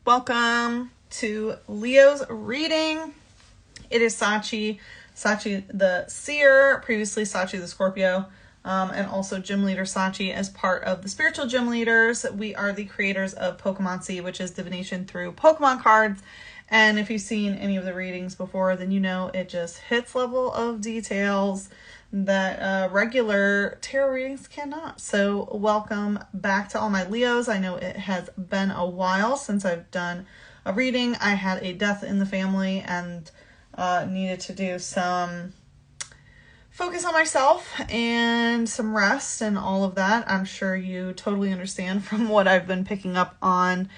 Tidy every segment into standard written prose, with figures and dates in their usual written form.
Welcome to Leo's reading. It is Sachi the Seer, previously Sachi the Scorpio, and also Gym Leader Sachi as part of the Spiritual Gym Leaders. We are the creators of Pokémoncy, which is divination through Pokemon cards. And if you've seen any of the readings before, then you know it just hits level of details that regular tarot readings cannot. So welcome back to all my Leos. I know it has been a while since I've done a reading. I had a death in the family and needed to do some focus on myself and some rest and all of that. I'm sure you totally understand from what I've been picking up on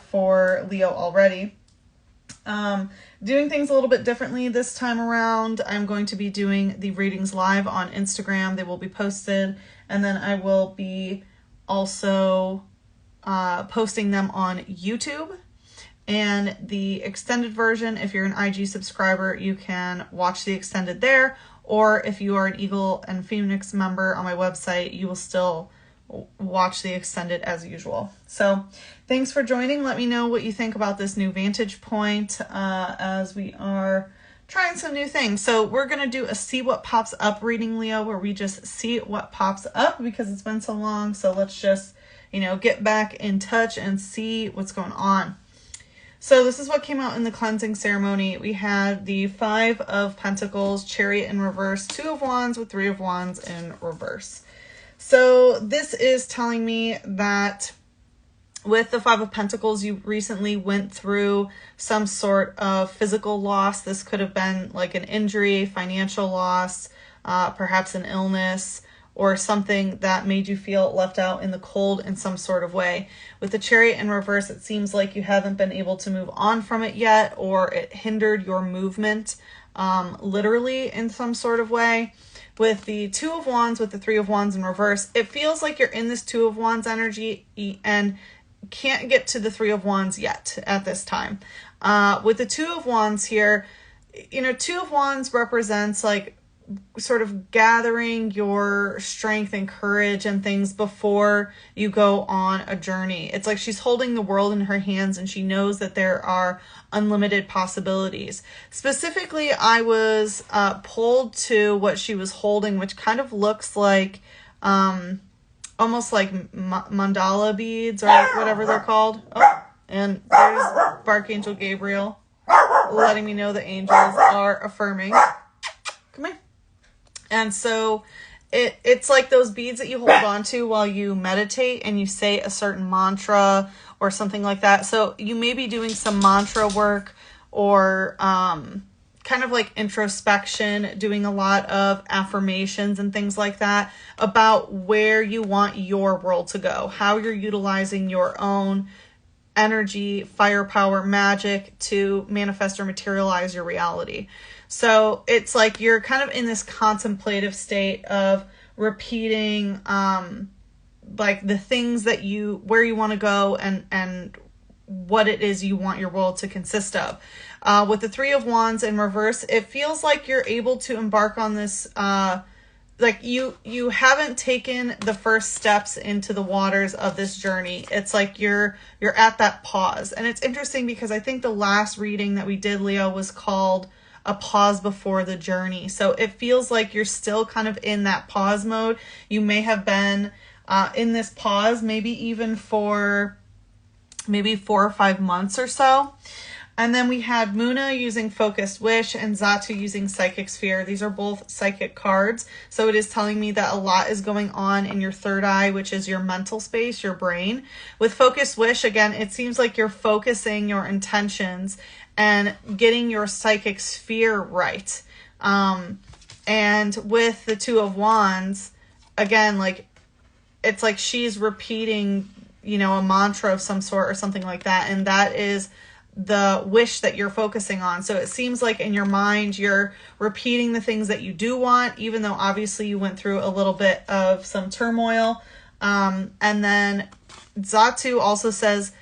for Leo already. Doing things a little bit differently this time around. I'm going to be doing the readings live on Instagram. They will be posted, and then I will be also posting them on YouTube. And the extended version, if you're an IG subscriber, you can watch the extended there. Or if you are an Eagle and Phoenix member on my website, you will still watch the extended as usual. So thanks for joining. Let me know what you think about this new vantage point as we are trying some new things. So we're going to do a see what pops up reading, Leo, where we just see what pops up because it's been so long. So let's just, get back in touch and see what's going on. So this is what came out in the cleansing ceremony. We had the 5 of Pentacles, Chariot in reverse, 2 of Wands with 3 of Wands in reverse. So this is telling me that with the 5 of Pentacles, you recently went through some sort of physical loss. This could have been like an injury, financial loss, perhaps an illness, or something that made you feel left out in the cold in some sort of way. With the Chariot in reverse, it seems like you haven't been able to move on from it yet, or it hindered your movement literally in some sort of way. With the 2 of Wands, with the 3 of Wands in reverse, it feels like you're in this 2 of Wands energy and can't get to the 3 of Wands yet at this time. With the 2 of Wands here, 2 of Wands represents like sort of gathering your strength and courage and things before you go on a journey. It's like she's holding the world in her hands and she knows that there are unlimited possibilities. Specifically, I was pulled to what she was holding, which kind of looks like almost like mandala beads or whatever they're called. Oh, and there's Archangel Gabriel letting me know the angels are affirming. Come here. And so it's like those beads that you hold on to while you meditate and you say a certain mantra or something like that. So you may be doing some mantra work or kind of like introspection, doing a lot of affirmations and things like that about where you want your world to go, how you're utilizing your own energy, firepower, magic to manifest or materialize your reality. So it's like you're kind of in this contemplative state of repeating like the things that where you want to go and what it is you want your world to consist of. With the 3 of Wands in reverse, it feels like you're able to embark on this like you haven't taken the first steps into the waters of this journey. It's like you're at that pause. And it's interesting because I think the last reading that we did, Leo, was called A Pause Before the Journey. So it feels like you're still kind of in that pause mode. You may have been in this pause maybe even for maybe 4 or 5 months or so. And then we had Muna using Focused Wish and Xatu using Psychic Sphere. These are both psychic cards. So it is telling me that a lot is going on in your third eye, which is your mental space, your brain. With Focused Wish, again, it seems like you're focusing your intentions and getting your psychic sphere right. And with the 2 of Wands, again, like it's like she's repeating, a mantra of some sort or something like that. And that is the wish that you're focusing on. So it seems like in your mind, you're repeating the things that you do want, even though obviously you went through a little bit of some turmoil. And then Xatu also says,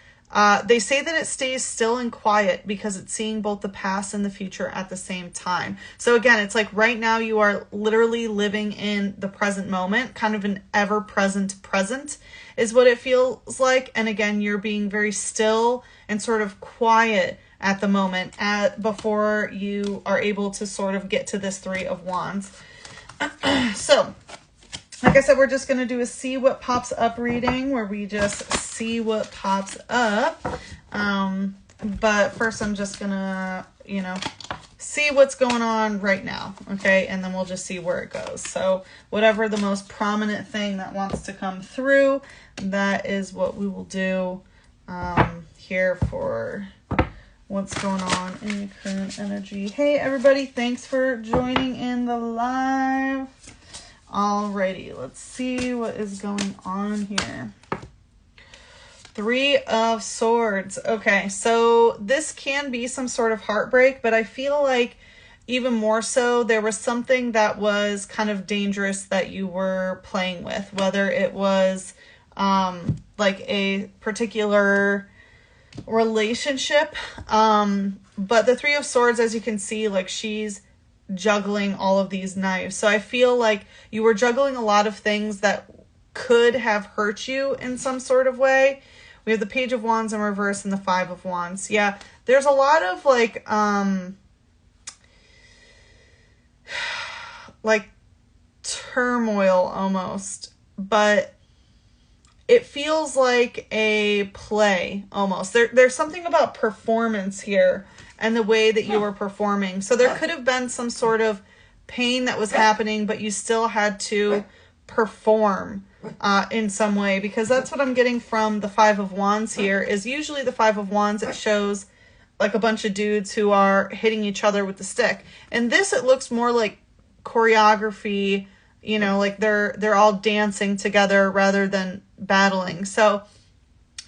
They say that it stays still and quiet because it's seeing both the past and the future at the same time. So again, it's like right now you are literally living in the present moment, kind of an ever-present present is what it feels like. And again, you're being very still and sort of quiet at the moment before you are able to sort of get to this Three of Wands. So, like I said, we're just going to do a see what pops up reading where we just see what pops up. But first I'm just going to, see what's going on right now. Okay. And then we'll just see where it goes. So whatever the most prominent thing that wants to come through, that is what we will do here for what's going on in the current energy. Hey, everybody. Thanks for joining in the live. Alrighty, let's see what is going on here. Three of Swords. Okay, so this can be some sort of heartbreak, but I feel like even more so, there was something that was kind of dangerous that you were playing with, whether it was like a particular relationship. But the Three of Swords, as you can see, like she's juggling all of these knives. So I feel like you were juggling a lot of things that could have hurt you in some sort of way. We have the Page of Wands in reverse and the Five of Wands. Yeah, there's a lot of like turmoil almost, but it feels like a play almost. There's something about performance here and the way that you were performing. So there could have been some sort of pain that was happening, but you still had to perform in some way, because that's what I'm getting from the Five of Wands here. Is usually the Five of Wands, it shows like a bunch of dudes who are hitting each other with the stick. And this, it looks more like choreography, like they're all dancing together rather than battling. So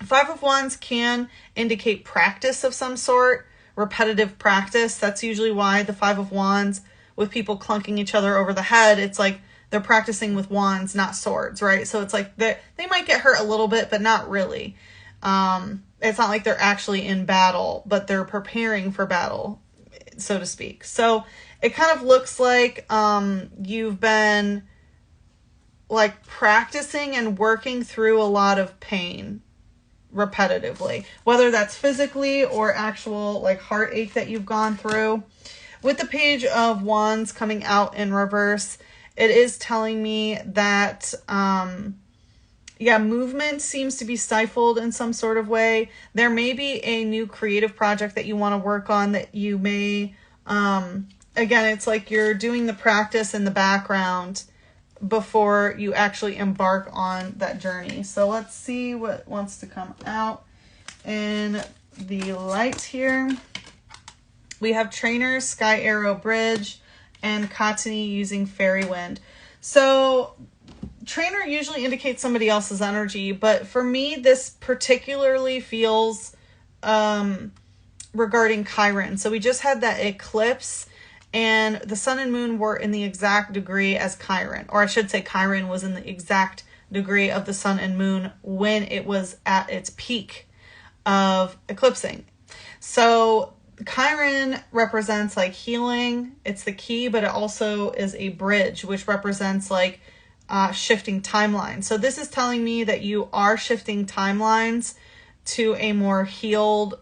Five of Wands can indicate practice of some sort, repetitive practice. That's usually why the Five of Wands, with people clunking each other over the head, it's like they're practicing with wands, not swords, right? So it's like they might get hurt a little bit, but not really. It's not like they're actually in battle, but they're preparing for battle, so to speak. So it kind of looks like you've been like practicing and working through a lot of pain repetitively, whether that's physically or actual like heartache that you've gone through. With the Page of Wands coming out in reverse, it is telling me that movement seems to be stifled in some sort of way. There may be a new creative project that you want to work on that you may again, it's like you're doing the practice in the background before you actually embark on that journey. So let's see what wants to come out in the light here. We have Trainer, Sky Arrow Bridge, and Cottony using Fairy Wind. So Trainer usually indicates somebody else's energy, but for me, this particularly feels regarding Chiron. So we just had that eclipse, and the sun and moon were in the exact degree as Chiron, or I should say Chiron was in the exact degree of the sun and moon when it was at its peak of eclipsing. So Chiron represents like healing. It's the key, but it also is a bridge, which represents like shifting timelines. So this is telling me that you are shifting timelines to a more healed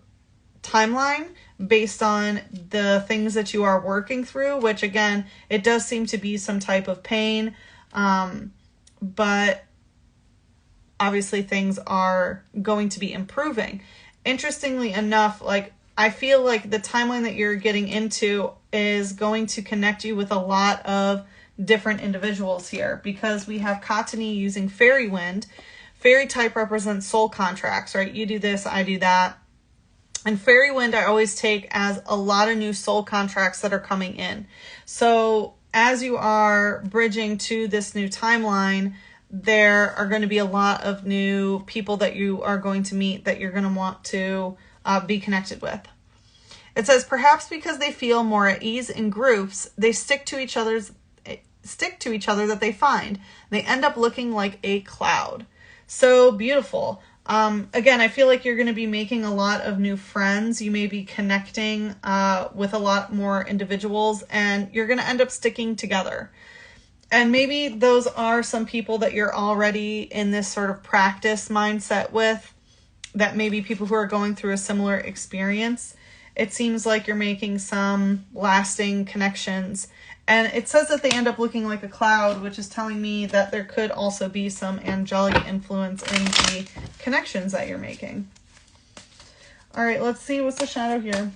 timeline based on the things that you are working through, which again, it does seem to be some type of pain. But obviously things are going to be improving. Interestingly enough, like I feel like the timeline that you're getting into is going to connect you with a lot of different individuals here, because we have Cottony using Fairy Wind. Fairy type represents soul contracts, right? You do this, I do that. And Fairy Wind I always take as a lot of new soul contracts that are coming in. So as you are bridging to this new timeline, there are going to be a lot of new people that you are going to meet that you're going to want to be connected with. It says, perhaps because they feel more at ease in groups, they stick to each other that they find. They end up looking like a cloud. So beautiful. Again, I feel like you're going to be making a lot of new friends. You may be connecting with a lot more individuals, and you're going to end up sticking together. And maybe those are some people that you're already in this sort of practice mindset with, that may be people who are going through a similar experience. It seems like you're making some lasting connections. And it says that they end up looking like a cloud, which is telling me that there could also be some angelic influence in the connections that you're making. All right, let's see what's the shadow here.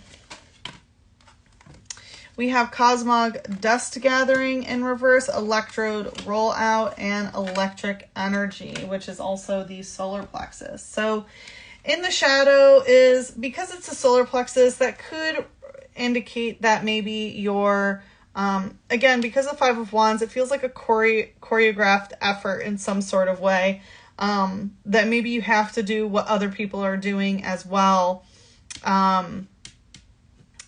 We have Cosmog Dust Gathering in reverse, Electrode Rollout, and Electric Energy, which is also the solar plexus. So in the shadow is, because it's a solar plexus, that could indicate that maybe you're, again, because of Five of Wands, it feels like a choreographed effort in some sort of way, that maybe you have to do what other people are doing as well,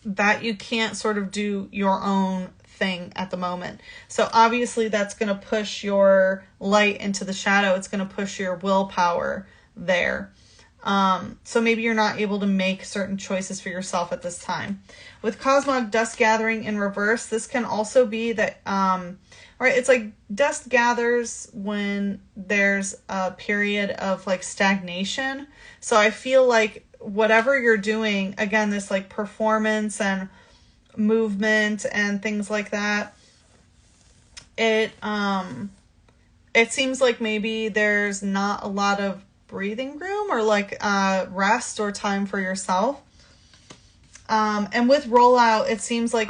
that you can't sort of do your own thing at the moment. So obviously that's going to push your light into the shadow. It's going to push your willpower there. So maybe you're not able to make certain choices for yourself at this time. With Cosmog Dust Gathering in reverse, this can also be that, right, it's like dust gathers when there's a period of like stagnation. So I feel like whatever you're doing, again, this like performance and movement and things like that, it seems like maybe there's not a lot of breathing room or like rest or time for yourself. And with rollout, it seems like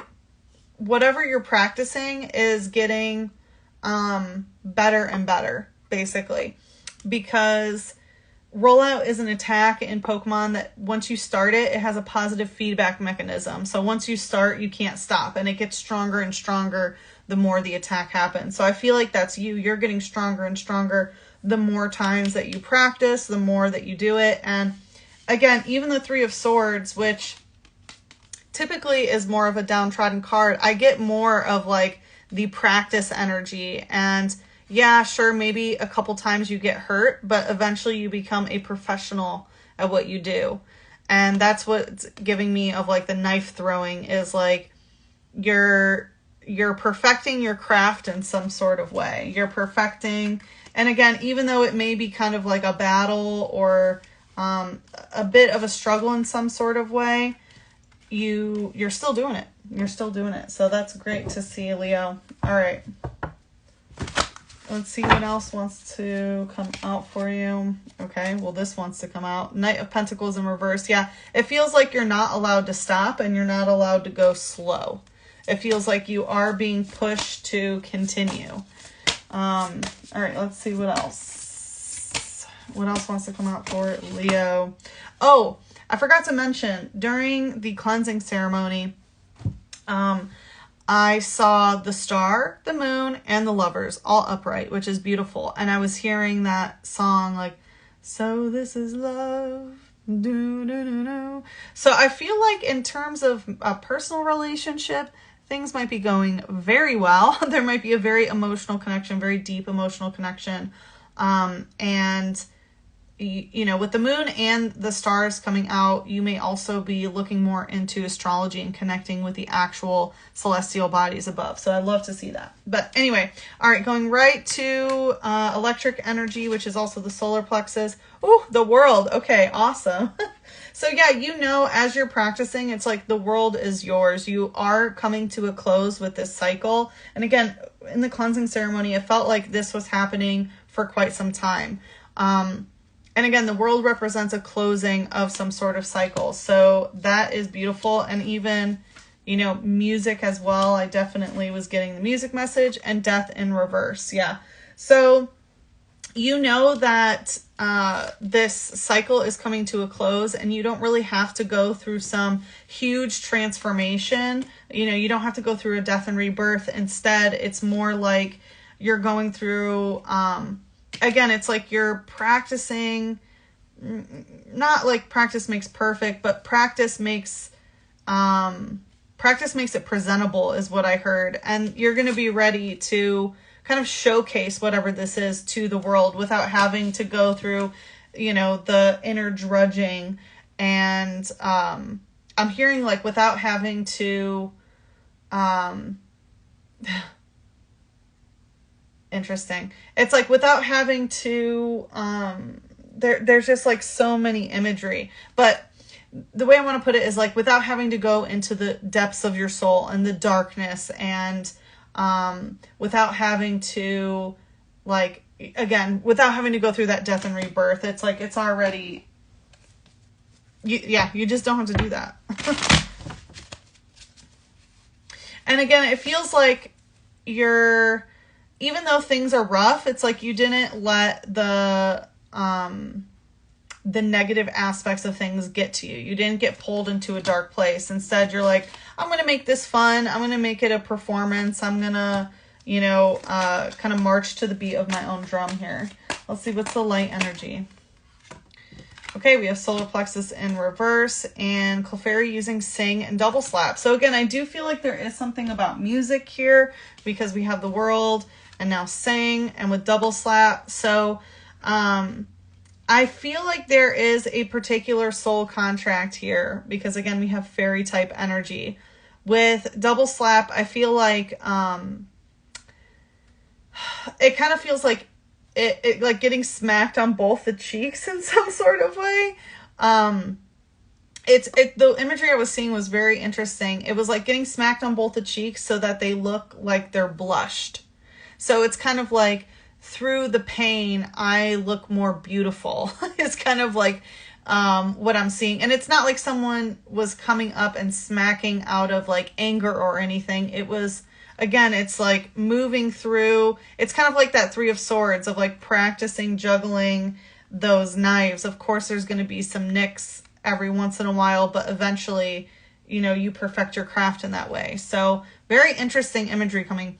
whatever you're practicing is getting better and better, basically, because rollout is an attack in Pokemon that once you start it, it has a positive feedback mechanism. So once you start, you can't stop, and it gets stronger and stronger the more the attack happens. So I feel like that's you. You're getting stronger and stronger the more times that you practice, the more that you do it. And again, even the Three of Swords, which typically is more of a downtrodden card, I get more of like the practice energy. And yeah, sure, maybe a couple times you get hurt, but eventually you become a professional at what you do. And that's what's giving me of like the knife throwing, is like you're perfecting your craft in some sort of way. You're perfecting, and again, even though it may be kind of like a battle or a bit of a struggle in some sort of way, you're still doing it. You're still doing it. So that's great to see, Leo. All right. Let's see what else wants to come out for you. Okay, well, this wants to come out. Knight of Pentacles in reverse. Yeah, it feels like you're not allowed to stop and you're not allowed to go slow. It feels like you are being pushed to continue. All right, let's see what else. What else wants to come out for Leo? Oh, I forgot to mention, during the cleansing ceremony, I saw the star, the moon, and the lovers all upright, which is beautiful. And I was hearing that song like, so this is love. Do, do, do, do. So I feel like in terms of a personal relationship, things might be going very well. There might be a very emotional connection, very deep emotional connection. And you know, with the moon and the stars coming out, you may also be looking more into astrology and connecting with the actual celestial bodies above. So I'd love to see that. But anyway, all right, going right to electric energy, which is also the solar plexus. Oh, the world. Okay, awesome. So yeah, you know, as you're practicing, it's like the world is yours. You are coming to a close with this cycle. And again, in the cleansing ceremony, it felt like this was happening for quite some time. And again, the world represents a closing of some sort of cycle. So that is beautiful. And even, you know, music as well. I definitely was getting the music message, and death in reverse. Yeah. So you know that this cycle is coming to a close, and you don't really have to go through some huge transformation. You know, you don't have to go through a death and rebirth. Instead, it's more like you're going through, again, it's like you're practicing, not like practice makes perfect, but practice makes it presentable is what I heard. And you're going to be ready to kind of showcase whatever this is to the world without having to go through you know, the inner drudging. And I'm hearing like without having to, interesting. It's like without having to, there's just like so many imagery. But the way I want to put it is like without having to go into the depths of your soul and the darkness, and without having to, like, again, without having to go through that death and rebirth. It's like it's already, you just don't have to do that. And again, it feels like you're, even though things are rough, it's like you didn't let the negative aspects of things get to you. You didn't get pulled into a dark place. Instead, you're like, I'm going to make this fun. I'm going to make it a performance. I'm going to, you know, kind of march to the beat of my own drum here. Let's see, what's the light energy? Okay, we have solar plexus in reverse and Clefairy using sing and double slap. So again, I do feel like there is something about music here because we have the world and now sing and with double slap. So I feel like there is a particular soul contract here because again, we have fairy type energy. With double slap, I feel like it kind of feels like it like getting smacked on both the cheeks in some sort of way. The imagery I was seeing was very interesting. It was like getting smacked on both the cheeks so that they look like they're blushed. So it's kind of like through the pain, I look more beautiful. It's kind of like what I'm seeing. And it's not like someone was coming up and smacking out of like anger or anything. It was, again, it's like moving through. It's kind of like that Three of Swords of like practicing juggling those knives. Of course, there's going to be some nicks every once in a while, but eventually, you know, you perfect your craft in that way. So very interesting imagery coming.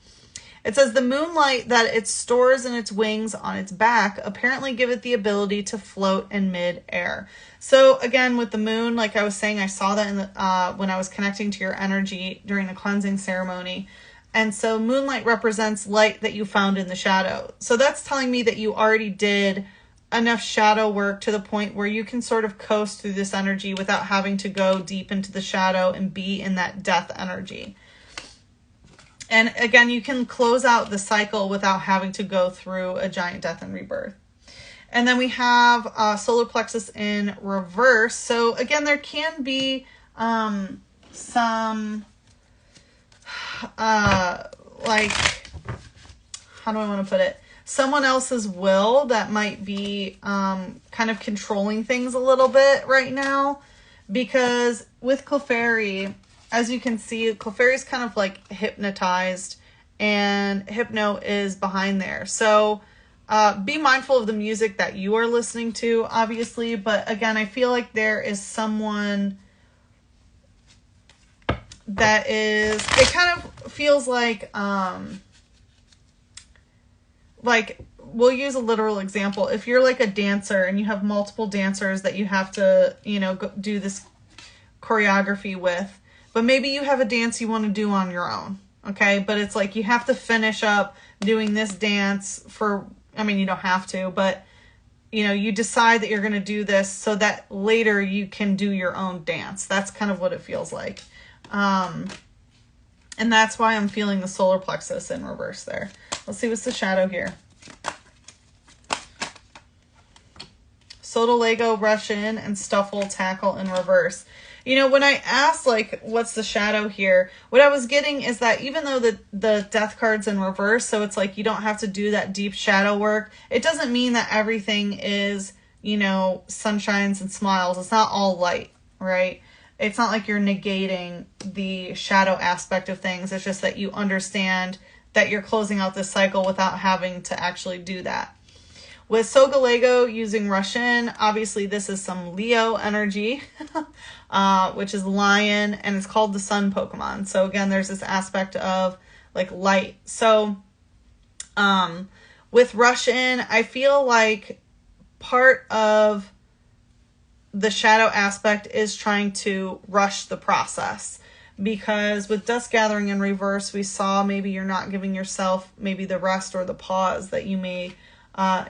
It says the moonlight that it stores in its wings on its back apparently give it the ability to float in mid-air. So again, with the moon, like I was saying, I saw that in the, when I was connecting to your energy during the cleansing ceremony. And so moonlight represents light that you found in the shadow. So that's telling me that you already did enough shadow work to the point where you can sort of coast through this energy without having to go deep into the shadow and be in that death energy. And again, you can close out the cycle without having to go through a giant death and rebirth. And then we have solar plexus in reverse. So again, there can be some... like, how do I want to put it? Someone else's will that might be kind of controlling things a little bit right now. Because with Clefairy, as you can see, Clefairy's kind of like hypnotized and Hypno is behind there. So be mindful of the music that you are listening to, obviously. But again, I feel like there is someone that is, it kind of feels like we'll use a literal example. If you're like a dancer and you have multiple dancers that you have to, you know, do this choreography with, but maybe you have a dance you want to do on your own. Okay. But it's like, you have to finish up doing this dance for, I mean, you don't have to, but you know, you decide that you're going to do this so that later you can do your own dance. That's kind of what it feels like. And that's why I'm feeling the solar plexus in reverse there. Let's see what's the shadow here. Soda Lego, rush in, and Stuffle, tackle in reverse. You know, when I asked, like, what's the shadow here, what I was getting is that even though the death card's in reverse, so it's like you don't have to do that deep shadow work, it doesn't mean that everything is, you know, sunshines and smiles. It's not all light, right? It's not like you're negating the shadow aspect of things. It's just that you understand that you're closing out this cycle without having to actually do that. With Soga Lego using Russian, obviously this is some Leo energy, which is lion, and it's called the sun Pokemon. So again, there's this aspect of like light. So with Russian, I feel like part of the shadow aspect is trying to rush the process, because with Dust Gathering in reverse, we saw maybe you're not giving yourself maybe the rest or the pause that you may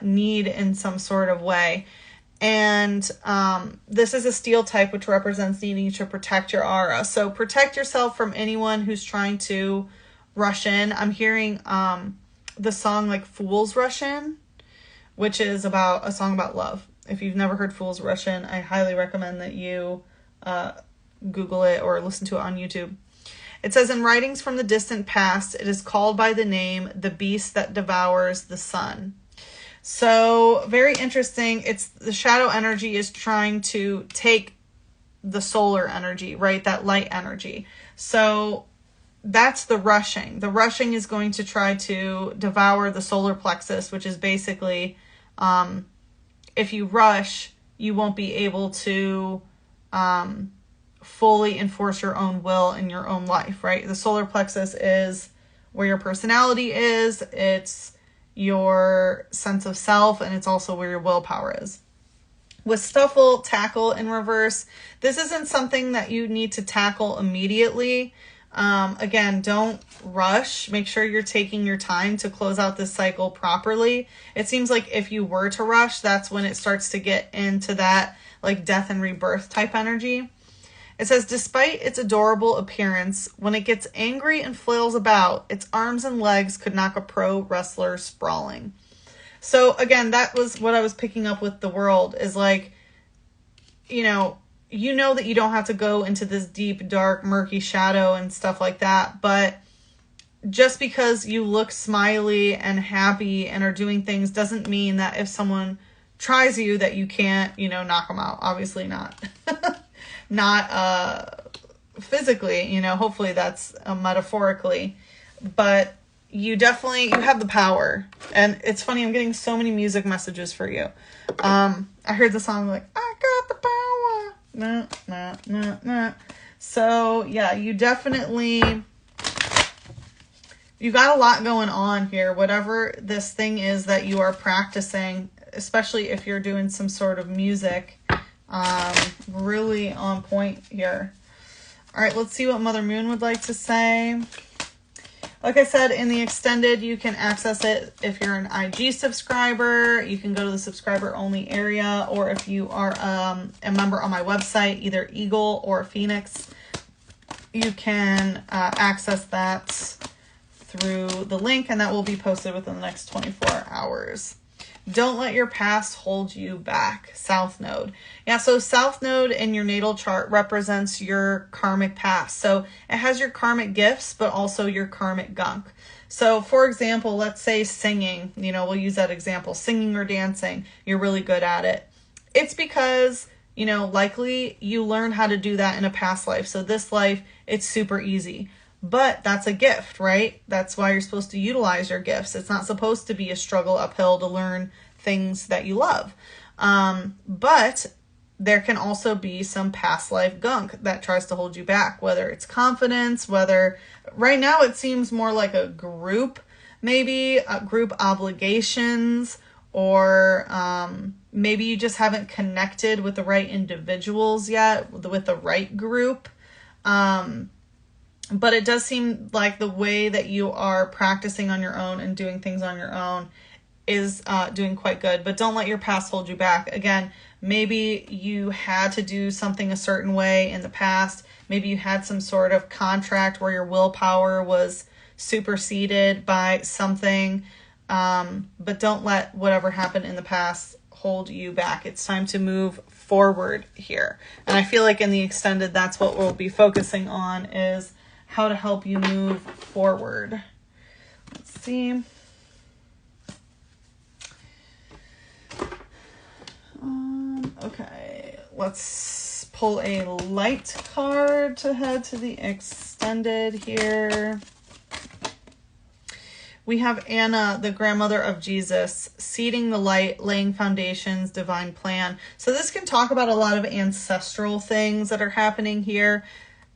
need in some sort of way. And this is a steel type, which represents needing to protect your aura. So protect yourself from anyone who's trying to rush in. I'm hearing the song like Fools Rush In, which is about a song about love. If you've never heard Fools Rush In, I highly recommend that you Google it or listen to it on YouTube. It says, in writings from the distant past, it is called by the name, the beast that devours the sun. So very interesting. It's the shadow energy is trying to take the solar energy, right? That light energy. So that's the rushing. The rushing is going to try to devour the solar plexus, which is basically, if you rush, you won't be able to fully enforce your own will in your own life, right? The solar plexus is where your personality is. It's your sense of self, and it's also where your willpower is. With Stuffle, tackle in reverse, this isn't something that you need to tackle immediately. Again, don't rush. Make sure you're taking your time to close out this cycle properly. It seems like if you were to rush, that's when it starts to get into that like death and rebirth type energy. It says, despite its adorable appearance, when it gets angry and flails about, its arms and legs could knock a pro wrestler sprawling. So again, that was what I was picking up with the world is like, you know that you don't have to go into this deep, dark, murky shadow and stuff like that. But just because you look smiley and happy and are doing things doesn't mean that if someone tries you that you can't, knock them out. Obviously not. Not physically, hopefully that's metaphorically, but you have the power. And it's funny, I'm getting so many music messages for you. I heard the song like, I got the power. Nah, nah, nah, nah. So yeah, you got a lot going on here. Whatever this thing is that you are practicing, especially if you're doing some sort of music, really on point here. All right, let's see what Mother Moon would like to say. Like I said, in the extended, you can access it if you're an IG subscriber. You can go to the subscriber only area, or if you are a member on my website, either Eagle or Phoenix, you can access that through the link, and that will be posted within the next 24 hours. Don't let your past hold you back. South Node. Yeah, so South Node in your natal chart represents your karmic past. So it has your karmic gifts, but also your karmic gunk. So for example, let's say singing, we'll use that example, singing or dancing, you're really good at it. It's because, likely you learned how to do that in a past life. So this life, it's super easy. But that's a gift, right? That's why you're supposed to utilize your gifts. It's not supposed to be a struggle uphill to learn things that you love. But there can also be some past life gunk that tries to hold you back, whether it's confidence, whether right now it seems more like a group, maybe group obligations, or maybe you just haven't connected with the right individuals yet, with the right group. But it does seem like the way that you are practicing on your own and doing things on your own is doing quite good. But don't let your past hold you back. Again, maybe you had to do something a certain way in the past. Maybe you had some sort of contract where your willpower was superseded by something. But don't let whatever happened in the past hold you back. It's time to move forward here. And I feel like in the extended, that's what we'll be focusing on, is how to help you move forward. Let's see. Okay, let's pull a light card to head to the extended here. We have Anna, the grandmother of Jesus, seeding the light, laying foundations, divine plan. So this can talk about a lot of ancestral things that are happening here.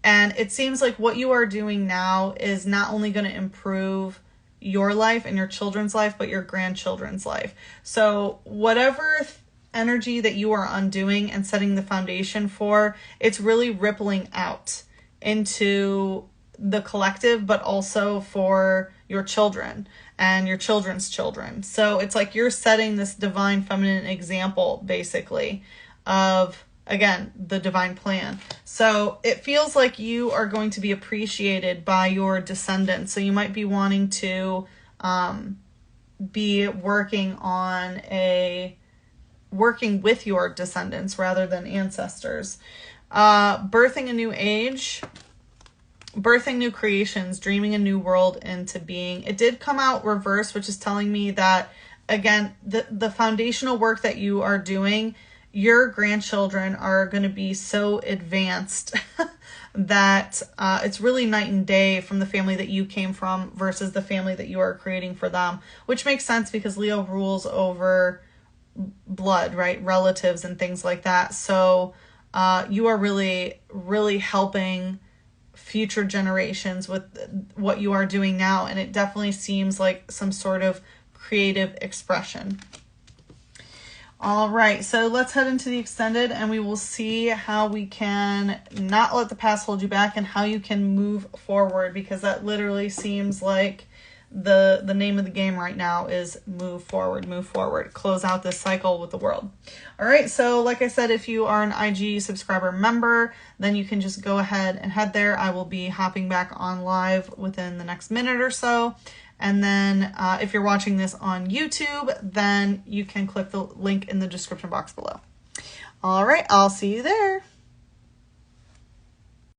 And it seems like what you are doing now is not only going to improve your life and your children's life, but your grandchildren's life. So whatever energy that you are undoing and setting the foundation for, it's really rippling out into the collective, but also for your children. and your children's children. So it's like you're setting this divine feminine example, basically, of, again, the divine plan. So it feels like you are going to be appreciated by your descendants. So you might be wanting to be working with your descendants rather than ancestors. Birthing a new age, birthing new creations, dreaming a new world into being. It did come out reverse, which is telling me that, again, the foundational work that you are doing, your grandchildren are going to be so advanced that it's really night and day from the family that you came from versus the family that you are creating for them, which makes sense because Leo rules over blood, right? Relatives and things like that. So you are really, really helping future generations with what you are doing now, and it definitely seems like some sort of creative expression. All right, so let's head into the extended and we will see how we can not let the past hold you back and how you can move forward, because that literally seems like the name of the game right now is move forward, close out this cycle with the world. All right, so like I said, if you are an IG subscriber member, then you can just go ahead and head there. I will be hopping back on live within the next minute or so. And then if you're watching this on YouTube, then you can click the link in the description box below. All right, I'll see you there.